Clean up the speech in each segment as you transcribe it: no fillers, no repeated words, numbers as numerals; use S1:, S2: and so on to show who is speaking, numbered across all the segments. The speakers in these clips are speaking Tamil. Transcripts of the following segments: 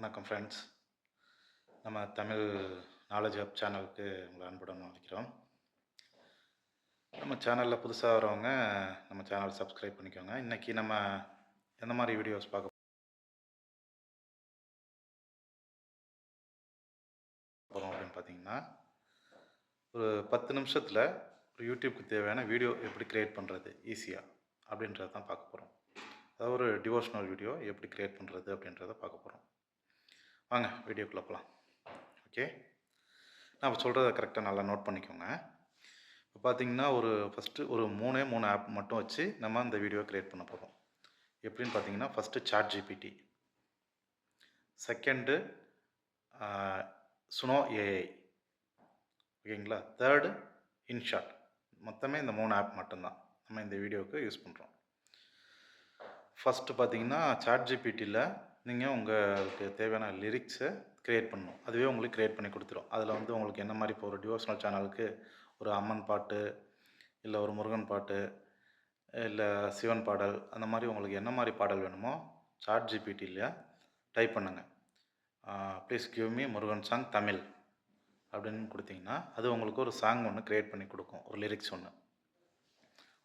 S1: வணக்கம் ஃப்ரெண்ட்ஸ். நம்ம தமிழ் நாலேஜ் ஹப் சேனலுக்கு உங்களை அன்புடன் அழைக்கிறோம். நம்ம சேனலில் புதுசாக வரவங்க நம்ம சேனல் சப்ஸ்கிரைப் பண்ணிக்கோங்க. இன்றைக்கி நம்ம எந்த மாதிரி வீடியோஸ் பார்க்க போகிறோம் அப்படின்னு பார்த்தீங்கன்னா, ஒரு 10 நிமிஷத்தில் ஒரு யூடியூப்க்கு தேவையான வீடியோ எப்படி க்ரியேட் பண்ணுறது ஈஸியாக அப்படின்றத தான் பார்க்க போகிறோம். அதாவது ஒரு டிவோஷனல் வீடியோ எப்படி க்ரியேட் பண்ணுறது அப்படின்றத பார்க்க போகிறோம். வாங்க வீடியோக்குள்ளே போகலாம். ஓகே, நான் சொல்கிறத கரெக்டாக நல்லா நோட் பண்ணிக்கோங்க. இப்போ பார்த்தீங்கன்னா ஃபஸ்ட்டு ஒரு 3 ஆப் மட்டும் வச்சு நம்ம அந்த வீடியோ க்ரியேட் பண்ண போகிறோம். எப்படின்னு பார்த்தீங்கன்னா, ஃபஸ்ட்டு ChatGPT, செகண்டு சுனோ ஏஐ, ஓகேங்களா, தேர்டு இன்ஷாட். மொத்தமே இந்த 3 ஆப் மட்டும்தான் நம்ம இந்த வீடியோவுக்கு யூஸ் பண்ணுறோம். ஃபஸ்ட்டு பார்த்தீங்கன்னா, ChatGPTயில் நீங்கள் உங்களுக்கு தேவையான லிரிக்ஸை க்ரியேட் பண்ணணும். அதுவே உங்களுக்கு க்ரியேட் பண்ணி கொடுத்துரும். அதில் வந்து உங்களுக்கு என்ன மாதிரி இப்போ ஒரு டிவோஷனல் சேனலுக்கு ஒரு அம்மன் பாட்டு, இல்லை ஒரு முருகன் பாட்டு, இல்லை சிவன் பாடல், அந்த மாதிரி உங்களுக்கு என்ன மாதிரி பாடல் வேணுமோ ChatGPTயில் டைப் பண்ணுங்கள். Please give me Murugan song Tamil அப்படின்னு கொடுத்தீங்கன்னா அது உங்களுக்கு ஒரு சாங் ஒன்று க்ரியேட் பண்ணி கொடுக்கும், ஒரு லிரிக்ஸ் ஒன்று.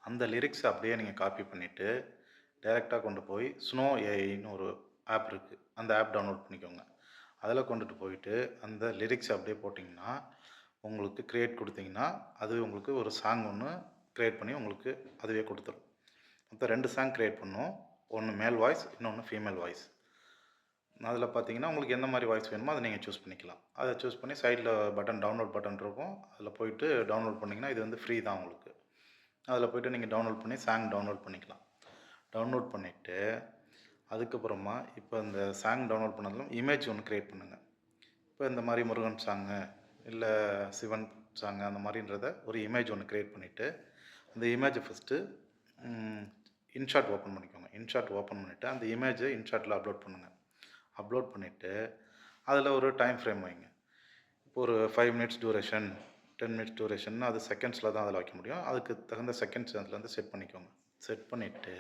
S1: அந்த லிரிக்ஸை அப்படியே நீங்கள் காப்பி பண்ணிவிட்டு டைரெக்டாக கொண்டு போய் ஸ்னோ ஏஐன்னு ஒரு ஆப் இருக்குது, அந்த ஆப் டவுன்லோட் பண்ணிக்கோங்க. அதில் கொண்டுட்டு போயிட்டு அந்த லிரிக்ஸ் அப்படியே போட்டிங்கன்னா உங்களுக்கு க்ரியேட் கொடுத்தீங்கன்னா அது உங்களுக்கு ஒரு சாங் ஒன்று க்ரியேட் பண்ணி உங்களுக்கு அதுவே கொடுத்துரும். மொத்தம் 2 சாங் க்ரியேட் பண்ணணும். ஒன்று மேல் வாய்ஸ், இன்னொன்று ஃபீமேல் வாய்ஸ். அதில் பார்த்தீங்கன்னா உங்களுக்கு எந்த மாதிரி வாய்ஸ் வேணுமோ அதை நீங்கள் சூஸ் பண்ணிக்கலாம். அதை சூஸ் பண்ணி சைடில் டவுன்லோட் பட்டன் இருக்கும், அதில் போயிட்டு டவுன்லோட் பண்ணிங்கன்னா இது வந்து ஃப்ரீ தான் உங்களுக்கு. அதில் போய்ட்டு நீங்கள் டவுன்லோட் பண்ணி சாங் டவுன்லோட் பண்ணிக்கலாம். டவுன்லோட் பண்ணிவிட்டு அதுக்கப்புறமா இப்போ இந்த சாங் டவுன்லோட் பண்ணதில் இமேஜ் ஒன்று க்ரியேட் பண்ணுங்கள். இப்போ இந்த மாதிரி முருகன் சாங்கு, இல்லை சிவன் சாங்கு, அந்த மாதிரின்றத ஒரு இமேஜ் ஒன்று க்ரியேட் பண்ணிவிட்டு அந்த இமேஜை ஃபஸ்ட்டு இன்ஷாட் ஓப்பன் பண்ணிக்கோங்க. இன்ஷாட் ஓப்பன் பண்ணிவிட்டு அந்த இமேஜை இன்ஷாட்டில் அப்லோட் பண்ணுங்கள். அப்லோட் பண்ணிவிட்டு அதில் ஒரு டைம் ஃப்ரேம் வைங்க. இப்போ ஒரு 5 மினிட்ஸ் டியூரேஷன், 10 மினிட்ஸ் டியூரேஷன், அது செகண்ட்ஸில் தான் அதில் வைக்க முடியும். அதுக்கு தகுந்த செகண்ட்ஸ் அதில் வந்து செட் பண்ணிக்கோங்க. செட் பண்ணிவிட்டு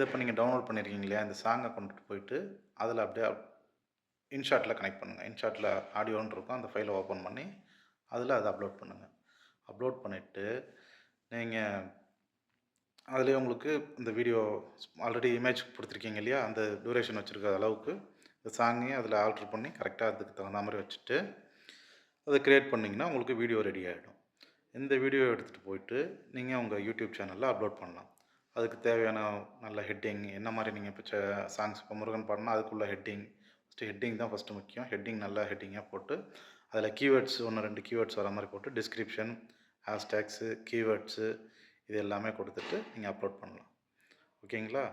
S1: இப்போ நீங்கள் டவுன்லோட் பண்ணியிருக்கீங்க இல்லையா, இந்த சாங்கை கொண்டுட்டு போயிட்டு அதில் அப்படியே இன்ஷாட்டில் கனெக்ட் பண்ணுங்கள். இன்ஷாட்டில் ஆடியோன்னு இருக்கும், அந்த ஃபைலை ஓப்பன் பண்ணி அதில் அதை அப்லோட் பண்ணுங்கள். அப்லோட் பண்ணிவிட்டு நீங்கள் அதிலே உங்களுக்கு இந்த வீடியோ ஆல்ரெடி இமேஜ் கொடுத்துருக்கீங்க இல்லையா, அந்த டியூரேஷன் வச்சுருக்க அளவுக்கு இந்த சாங்கையும் அதில் ஆல்ட்ரு பண்ணி கரெக்டாக அதுக்கு தகுந்த மாதிரி வச்சுட்டு அதை க்ரியேட் பண்ணிங்கன்னா உங்களுக்கு வீடியோ ரெடி ஆகிடும். இந்த வீடியோ எடுத்துகிட்டு போயிட்டு நீங்கள் உங்கள் யூடியூப் சேனலில் அப்லோட் பண்ணலாம். அதுக்கு தேவையான நல்ல ஹெட்டிங், என்ன மாதிரி நீங்கள் இப்போ சாங்ஸ் இப்போ முருகன் பாடினா அதுக்குள்ள ஹெட்டிங், ஃபஸ்ட்டு ஹெட்டிங் தான் ஃபஸ்ட்டு முக்கியம். ஹெட்டிங் நல்ல ஹெட்டிங்காக போட்டு அதில் கீவேர்ட்ஸ் 1-2 கீவேர்ட்ஸ் வர மாதிரி போட்டு டிஸ்கிரிப்ஷன், ஹேஷ்டேக்ஸு, கீவேர்ட்ஸு இது எல்லாமே கொடுத்துட்டு நீங்கள் அப்லோட் பண்ணலாம். ஓகேங்களா,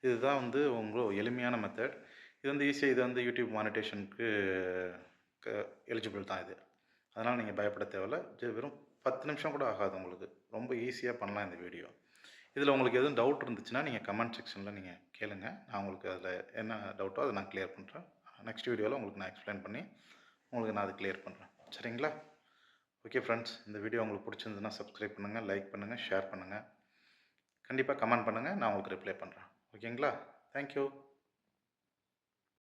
S1: இதுதான் வந்து உங்களுக்கு எளிமையான மெத்தட். இது வந்து ஈஸியாக, இது வந்து யூடியூப் மானிட்டேஷனுக்கு எலிஜிபிள் தான் இது. அதனால் நீங்கள் பயப்பட தேவையில்ல. வெறும் 10 நிமிஷம் கூட ஆகாது உங்களுக்கு. ரொம்ப ஈஸியாக பண்ணலாம் இந்த வீடியோ. இதில் உங்களுக்கு எதுவும் டவுட் இருந்துச்சுன்னா நீங்கள் கமெண்ட் செக்ஷனில் நீங்கள் கேளுங்க. நான் உங்களுக்கு அதில் என்ன டவுட்டோ அதை நான் க்ளியர் பண்ணுறேன். நெக்ஸ்ட் வீடியோவில் உங்களுக்கு நான் எக்ஸ்பிளைன் பண்ணி உங்களுக்கு நான் அதை க்ளியர் பண்ணுறேன். சரிங்களா? ஓகே ஃப்ரெண்ட்ஸ், இந்த வீடியோ உங்களுக்கு பிடிச்சிருந்துன்னா சப்ஸ்கிரைப் பண்ணுங்கள், லைக் பண்ணுங்கள், ஷேர் பண்ணுங்கள். கண்டிப்பாக கமெண்ட் பண்ணுங்கள், நான் உங்களுக்கு ரிப்ளை பண்ணுறேன். ஓகேங்களா? தேங்க்யூ.